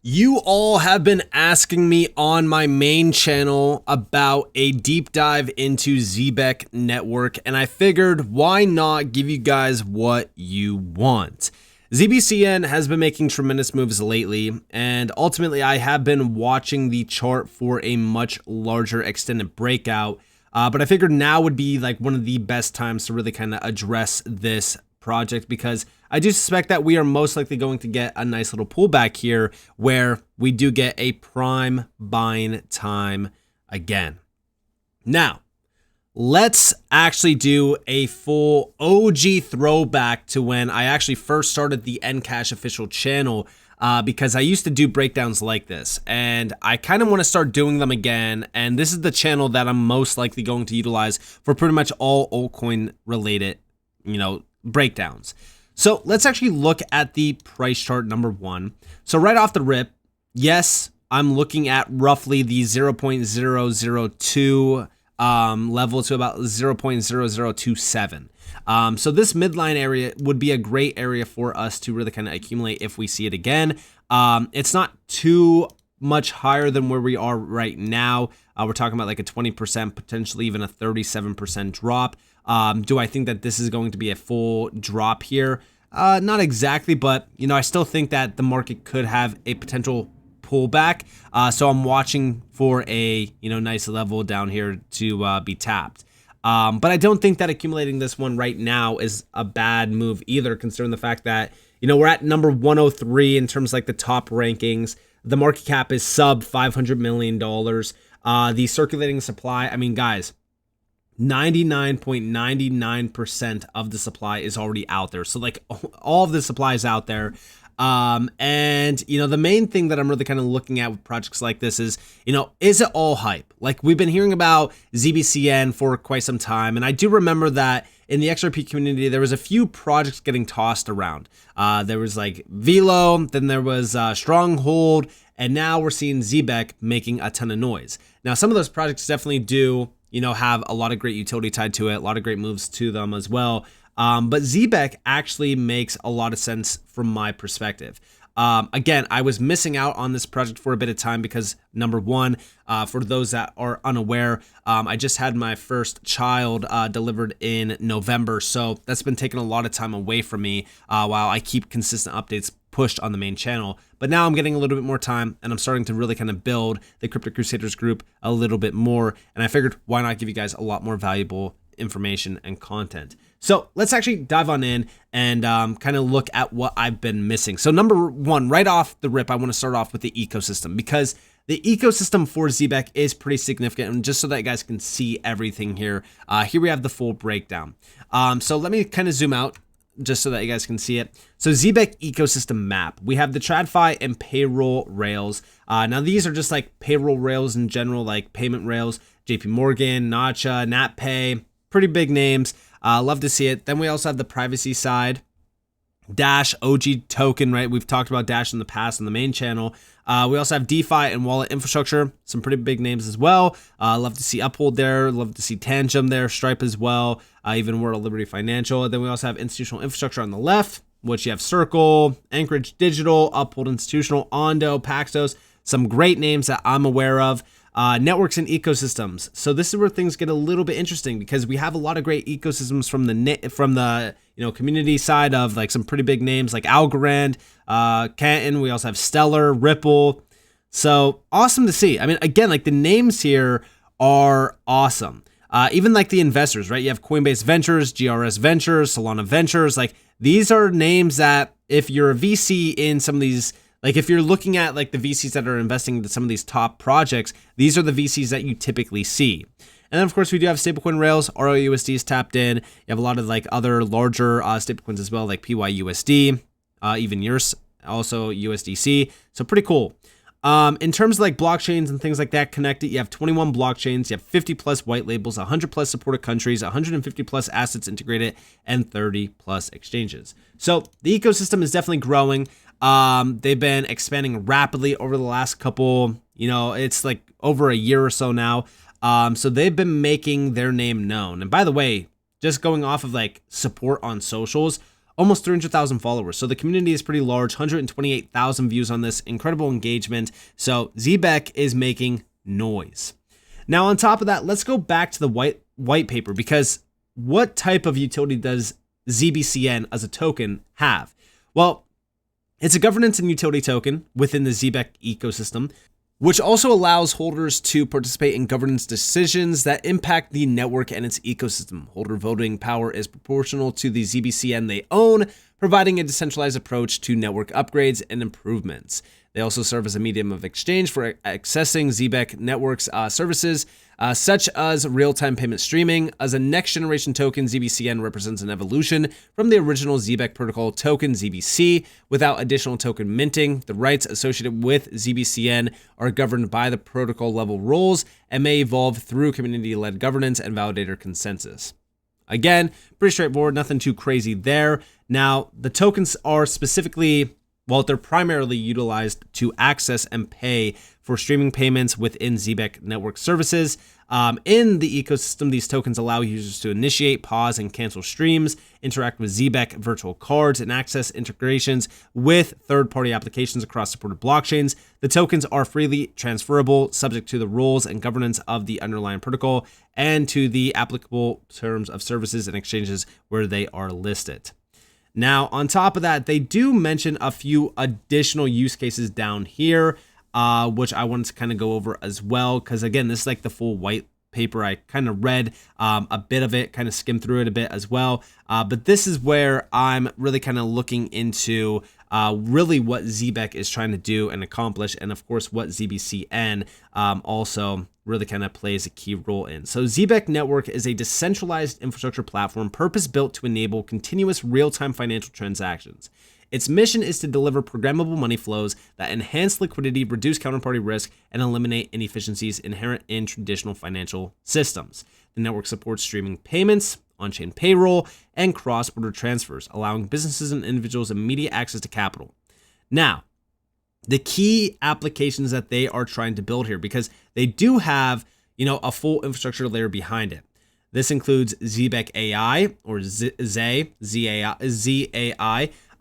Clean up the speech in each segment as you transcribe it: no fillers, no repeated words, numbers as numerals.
You all have been asking me on my main channel about a deep dive into Zebec network, and I figured why not give you guys what you want. ZBCN has been making tremendous moves lately, and ultimately I have been watching the chart for a much larger extended breakout, but I figured now would be like one of the best times to really kind of address this project, because I do suspect that we are most likely going to get a nice little pullback here where we do get a prime buying time again. Now, let's actually do a full OG throwback to when I actually first started the Ncash official channel, because I used to do breakdowns like this, and I kind of want to start doing them again. And this is the channel that I'm most likely going to utilize for pretty much all altcoin related, breakdowns. So let's actually look at the price chart number one. So right off the rip, yes, I'm looking at roughly the 0.002 level to about 0.0027. So this midline area would be a great area for us to really kind of accumulate if we see it again. It's not too much higher than where we are right now. We're talking about like a 20%, potentially even a 37% drop. Do I think that this is going to be a full drop here? Not exactly, but I still think that the market could have a potential pullback. So I'm watching for a nice level down here to be tapped. But I don't think that accumulating this one right now is a bad move either, considering the fact that we're at number 103 in terms of like the top rankings. The market cap is sub $500 million. The circulating supply, I mean, guys, 99.99% of the supply is already out there. So like all of the supply is out there. And the main thing that I'm really kind of looking at with projects like this is, is it all hype? Like we've been hearing about ZBCN for quite some time. And I do remember that in the XRP community, there was a few projects getting tossed around. There was like Velo, then there was Stronghold, and now we're seeing Zebec making a ton of noise. Now, some of those projects definitely do have a lot of great utility tied to it, a lot of great moves to them as well. But Zebec actually makes a lot of sense from my perspective. Again, I was missing out on this project for a bit of time because, number one, for those that are unaware, I just had my first child delivered in November. So that's been taking a lot of time away from me while I keep consistent updates pushed on the main channel. But now I'm getting a little bit more time, and I'm starting to really kind of build the Crypto Crusaders group a little bit more. And I figured, why not give you guys a lot more valuable information and content? So let's actually dive on in and kind of look at what I've been missing. So number one, right off the rip, I want to start off with the ecosystem, because the ecosystem for Zebec is pretty significant. And just so that you guys can see everything here, here we have the full breakdown. So let me kind of zoom out just so that you guys can see it. So Zebec ecosystem map, we have the TradFi and payroll rails. Now these are just like payroll rails in general, like payment rails, JP Morgan, Nacha, NatPay, pretty big names. Love to see it. Then we also have the privacy side, Dash, OG token, right? We've talked about Dash in the past on the main channel. We also have DeFi and wallet infrastructure, some pretty big names as well. Love to see Uphold there, love to see Tangem there, Stripe as well, even World of Liberty Financial. And then we also have institutional infrastructure on the left, which you have Circle, Anchorage Digital, Uphold Institutional, Ondo, Paxos, some great names that I'm aware of. Networks and ecosystems. So this is where things get a little bit interesting, because we have a lot of great ecosystems from the community side of like some pretty big names like Algorand, Canton. We also have Stellar, Ripple. So awesome to see. I mean, again, like the names here are awesome. Even like the investors, right? You have Coinbase Ventures, GRS Ventures, Solana Ventures. Like these are names that if you're a VC in some of these, like if you're looking at like the VCs that are investing into some of these top projects, these are the VCs that you typically see. And then of course we do have stablecoin rails, RLUSD is tapped in. You have a lot of like other larger stablecoins as well, like PYUSD, even yours, also USDC. So pretty cool. In terms of like blockchains and things like that connected, you have 21 blockchains, you have 50 plus white labels, 100 plus supported countries, 150 plus assets integrated, and 30 plus exchanges. So the ecosystem is definitely growing. They've been expanding rapidly over the last couple, it's like over a year or so now. So they've been making their name known. And by the way, just going off of like support on socials, almost 300,000 followers. So the community is pretty large, 128,000 views on this, incredible engagement. So Zebec is making noise. Now, on top of that, let's go back to the white paper, because what type of utility does ZBCN as a token have? Well, it's a governance and utility token within the Zebec ecosystem, which also allows holders to participate in governance decisions that impact the network and its ecosystem. Holder voting power is proportional to the ZBCN they own, providing a decentralized approach to network upgrades and improvements. They also serve as a medium of exchange for accessing Zebec networks services, such as real-time payment streaming. As a next-generation token, ZBCN represents an evolution from the original Zebec protocol token, ZBC, without additional token minting. The rights associated with ZBCN are governed by the protocol-level rules and may evolve through community-led governance and validator consensus. Again, pretty straightforward, nothing too crazy there. Now, the tokens are specifically, well, they're primarily utilized to access and pay for streaming payments within Zebec network services. In the ecosystem, these tokens allow users to initiate, pause, and cancel streams, interact with Zebec virtual cards, and access integrations with third-party applications across supported blockchains. The tokens are freely transferable, subject to the rules and governance of the underlying protocol and to the applicable terms of services and exchanges where they are listed. Now, on top of that, they do mention a few additional use cases down here, which I wanted to kind of go over as well, because again, this is like the full white paper. I kind of read a bit of it, kind of skimmed through it a bit as well. But this is where I'm really kind of looking into really what Zebec is trying to do and accomplish, and of course what ZBCN also really kind of plays a key role in. So Zebec Network is a decentralized infrastructure platform purpose-built to enable continuous real-time financial transactions. Its mission is to deliver programmable money flows that enhance liquidity, reduce counterparty risk, and eliminate inefficiencies inherent in traditional financial systems. The network supports streaming payments, on-chain payroll, and cross-border transfers, allowing businesses and individuals immediate access to capital. Now, the key applications that they are trying to build here, because they do have, a full infrastructure layer behind it. This includes Zebec AI, or ZAI,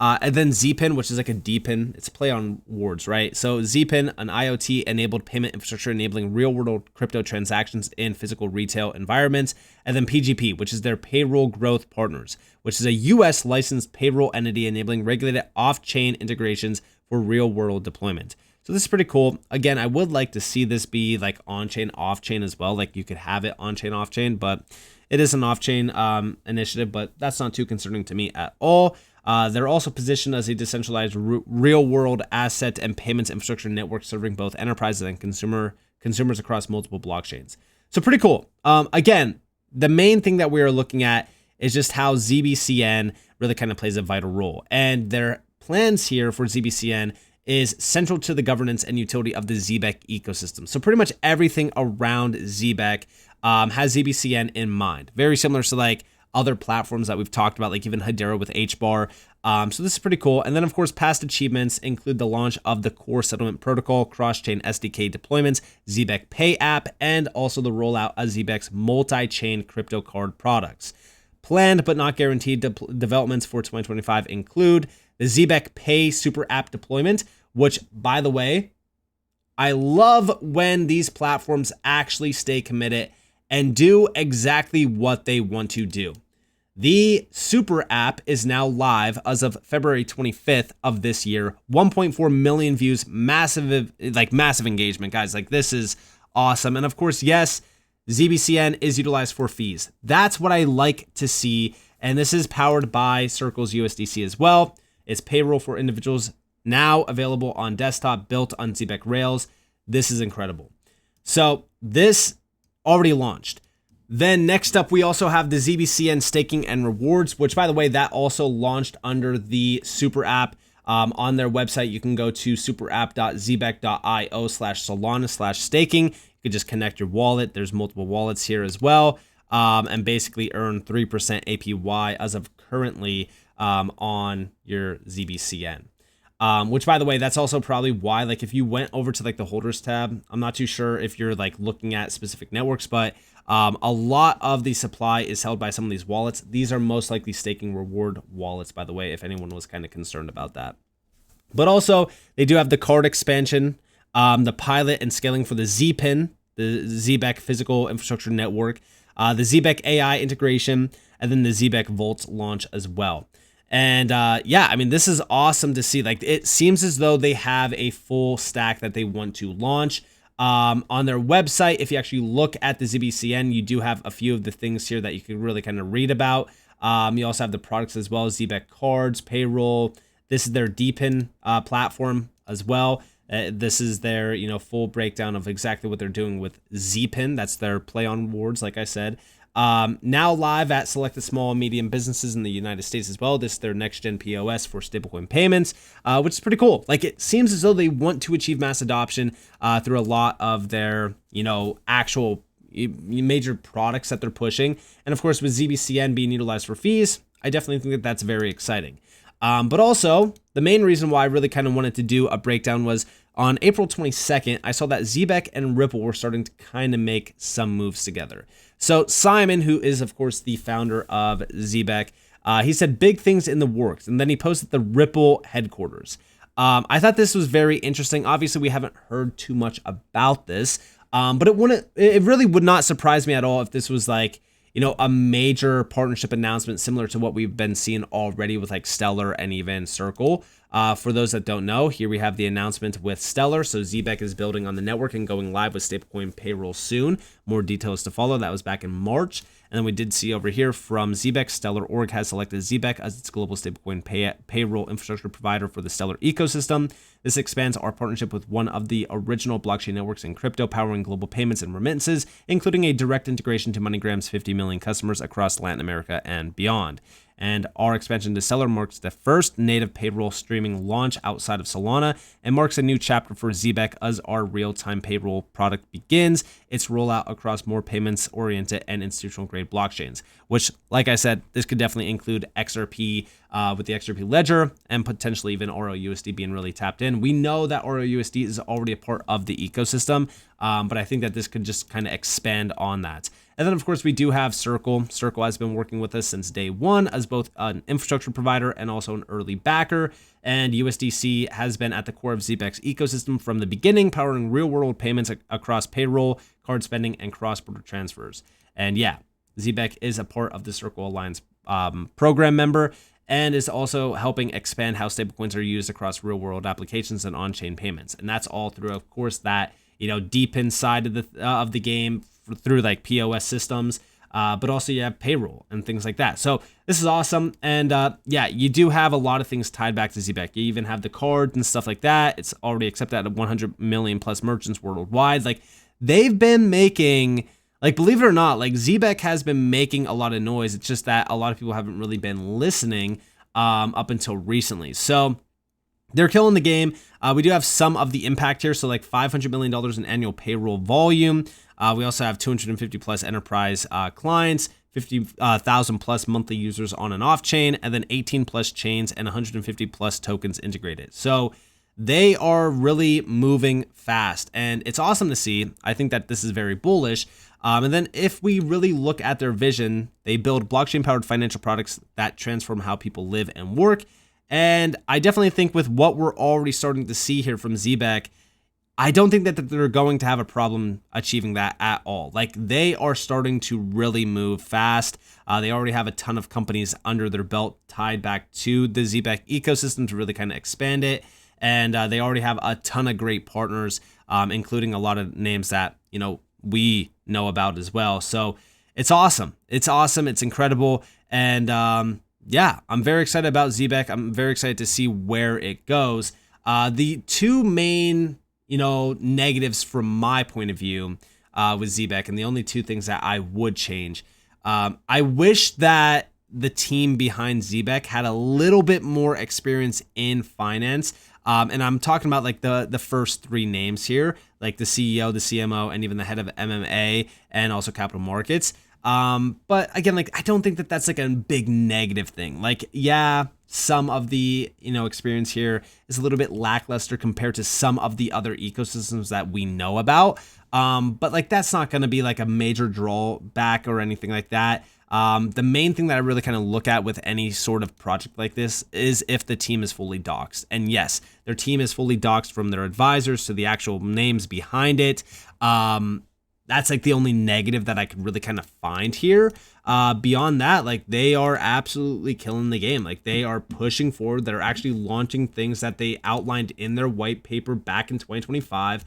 and then ZPIN, which is like a DPIN. It's a play on words, right? So ZPIN, an IoT-enabled payment infrastructure enabling real-world crypto transactions in physical retail environments. And then PGP, which is their payroll growth partners, which is a U.S. licensed payroll entity enabling regulated off-chain integrations for real-world deployment. So this is pretty cool. Again, I would like to see this be like on-chain, off-chain as well. Like you could have it on-chain, off-chain, but it is an off-chain initiative, but that's not too concerning to me at all. They're also positioned as a decentralized real-world asset and payments infrastructure network serving both enterprises and consumers across multiple blockchains. So pretty cool. Again, the main thing that we are looking at is just how ZBCN really kind of plays a vital role. And their plans here for ZBCN is central to the governance and utility of the Zebec ecosystem. So pretty much everything around Zebec has ZBCN in mind. Very similar to like other platforms that we've talked about, like even Hedera with HBAR. So this is pretty cool. And then, of course, past achievements include the launch of the core settlement protocol, cross-chain SDK deployments, Zebec Pay app, and also the rollout of Zebec's multi-chain crypto card products. Planned but not guaranteed developments for 2025 include the Zebec Pay super app deployment, which, by the way, I love when these platforms actually stay committed and do exactly what they want to do. The super app is now live as of February 25th of this year. 1.4 million views, massive engagement, guys. Like, this is awesome. And of course, yes, ZBCN is utilized for fees. That's what I like to see. And this is powered by Circle's USDC as well. It's payroll for individuals, now available on desktop, built on Zebec Rails. This is incredible. So this already launched. Then next up, we also have the ZBCN staking and rewards, which, by the way, that also launched under the super app. On their website, you can go to superapp.zebec.io/Solana/staking. You can just connect your wallet. There's multiple wallets here as well, and basically earn 3% APY as of currently on your ZBCN. Which, by the way, that's also probably why, like, if you went over to like the holders tab, I'm not too sure if you're like looking at specific networks, but a lot of the supply is held by some of these wallets. These are most likely staking reward wallets, by the way, if anyone was kind of concerned about that. But also, they do have the card expansion, the pilot and scaling for the ZPIN, the Zebec Physical Infrastructure Network, the Zebec AI integration, and then the Zebec Vault launch as well. And yeah, I mean, this is awesome to see. Like, it seems as though they have a full stack that they want to launch. On their website, if you actually look at the ZBCN, you do have a few of the things here that you can really kind of read about. You also have the products as well, Zebec cards, payroll. This is their DPIN platform as well. This is their, full breakdown of exactly what they're doing with ZPIN. That's their play on words, like I said. Now live at selected small and medium businesses in the United States as well. This is their next gen POS for stablecoin payments, which is pretty cool. Like, it seems as though they want to achieve mass adoption through a lot of their, actual major products that they're pushing. And of course, with ZBCN being utilized for fees, I definitely think that that's very exciting. But also, the main reason why I really kind of wanted to do a breakdown was on April 22nd, I saw that Zebec and Ripple were starting to kind of make some moves together. So Simon, who is, of course, the founder of Zebec, he said big things in the works, and then he posted the Ripple headquarters. I thought this was very interesting. Obviously, we haven't heard too much about this, but it really would not surprise me at all if this was like, a major partnership announcement similar to what we've been seeing already with like Stellar and even Circle. For those that don't know, here we have the announcement with Stellar. So Zebec is building on the network and going live with stablecoin payroll soon. More details to follow. That was back in March. And then we did see over here from Zebec, Stellar Org has selected Zebec as its global stablecoin payroll infrastructure provider for the Stellar ecosystem. This expands our partnership with one of the original blockchain networks in crypto, powering global payments and remittances, including a direct integration to MoneyGram's 50 million customers across Latin America and beyond. And our expansion to Stellar marks the first native payroll streaming launch outside of Solana and marks a new chapter for Zebec as our real-time payroll product begins its rollout across more payments-oriented and institutional-grade blockchains, which, like I said, this could definitely include XRP with the XRP ledger and potentially even ROUSD being really tapped in. We know that ROUSD is already a part of the ecosystem, but I think that this could just kind of expand on that. And then, of course, we do have Circle. Circle has been working with us since day one as both an infrastructure provider and also an early backer. And USDC has been at the core of Zebec's ecosystem from the beginning, powering real-world payments across payroll, card spending, and cross-border transfers. And yeah, Zebec is a part of the Circle Alliance program member and is also helping expand how stablecoins are used across real-world applications and on-chain payments. And that's all through, of course, that deep inside of the game through like POS systems, but also you have payroll and things like that. So this is awesome. And yeah, you do have a lot of things tied back to Zebec. You even have the card and stuff like that. It's already accepted at 100 million plus merchants worldwide. Like, they've been making, like, believe it or not, like, Zebec has been making a lot of noise. It's just that a lot of people haven't really been listening up until recently. So they're killing the game. We do have some of the impact here. So like $500 million in annual payroll volume. We also have 250 plus enterprise clients, 50,000 plus monthly users on and off chain, and then 18 plus chains and 150 plus tokens integrated. So they are really moving fast, and it's awesome to see. I think that this is very bullish. And then if we really look at their vision, they build blockchain-powered financial products that transform how people live and work. And I definitely think with what we're already starting to see here from Zebec, I don't think that they're going to have a problem achieving that at all. Like, they are starting to really move fast. They already have a ton of companies under their belt tied back to the Zebec ecosystem to really kind of expand it. And they already have a ton of great partners, including a lot of names that, we know about as well. So it's awesome. It's awesome. It's incredible. And yeah, I'm very excited about Zebec. I'm very excited to see where it goes. The two main negatives from my point of view with Zebec, and the only two things that I would change. I wish that the team behind Zebec had a little bit more experience in finance. And I'm talking about like the first three names here, like the CEO, the CMO, and even the head of MMA and also capital markets. But again, like, I don't think that that's like a big negative thing. Like, yeah, some of the, experience here is a little bit lackluster compared to some of the other ecosystems that we know about. But like, that's not going to be like a major drawback or anything like that. The main thing that I really kind of look at with any sort of project like this is if the team is fully doxed. And yes, their team is fully doxed from their advisors to the actual names behind it. That's like the only negative that I could really kind of find here. Beyond that, like, they are absolutely killing the game. Like, they are pushing forward. They're actually launching things that they outlined in their white paper back in 2025.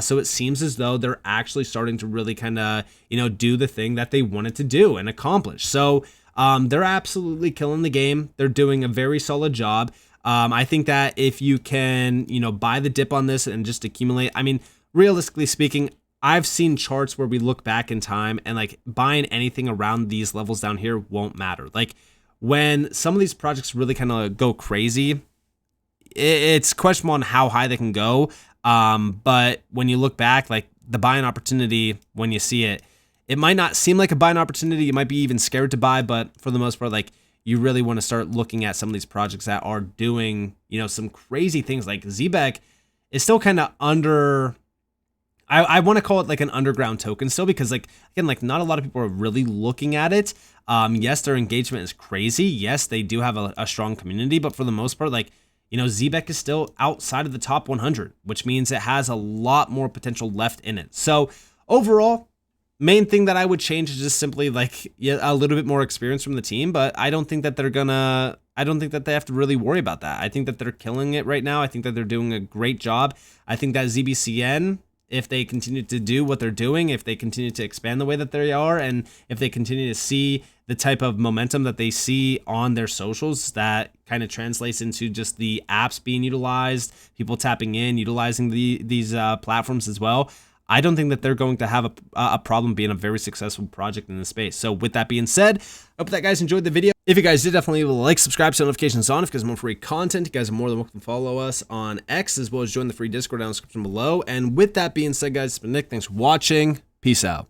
So it seems as though they're actually starting to really kind of, do the thing that they wanted to do and accomplish. So they're absolutely killing the game. They're doing a very solid job. I think that if you can, buy the dip on this and just accumulate, I mean, realistically speaking, I've seen charts where we look back in time and like buying anything around these levels down here won't matter. Like, when some of these projects really kind of go crazy, it's questionable on how high they can go. But when you look back, like, the buying opportunity, when you see it, it might not seem like a buying opportunity. You might be even scared to buy, but for the most part, like, you really want to start looking at some of these projects that are doing, some crazy things. Like, Zebec is still kind of under, I want to call it like an underground token still, because like, again, like, not a lot of people are really looking at it. Yes, their engagement is crazy. Yes, they do have a strong community, but for the most part, like, Zebec is still outside of the top 100, which means it has a lot more potential left in it. So overall, main thing that I would change is just simply like, a little bit more experience from the team, but I don't think that I don't think that they have to really worry about that. I think that they're killing it right now. I think that they're doing a great job. I think that ZBCN, if they continue to do what they're doing, if they continue to expand the way that they are, and if they continue to see the type of momentum that they see on their socials, that kind of translates into just the apps being utilized, people tapping in, utilizing these platforms as well, I don't think that they're going to have a problem being a very successful project in this space. So with that being said, I hope that guys enjoyed the video. If you guys did, definitely like, subscribe, set notifications on. If you guys want more free content, you guys are more than welcome to follow us on X, as well as join the free Discord down in the description below. And with that being said, guys, it's been Nick. Thanks for watching. Peace out.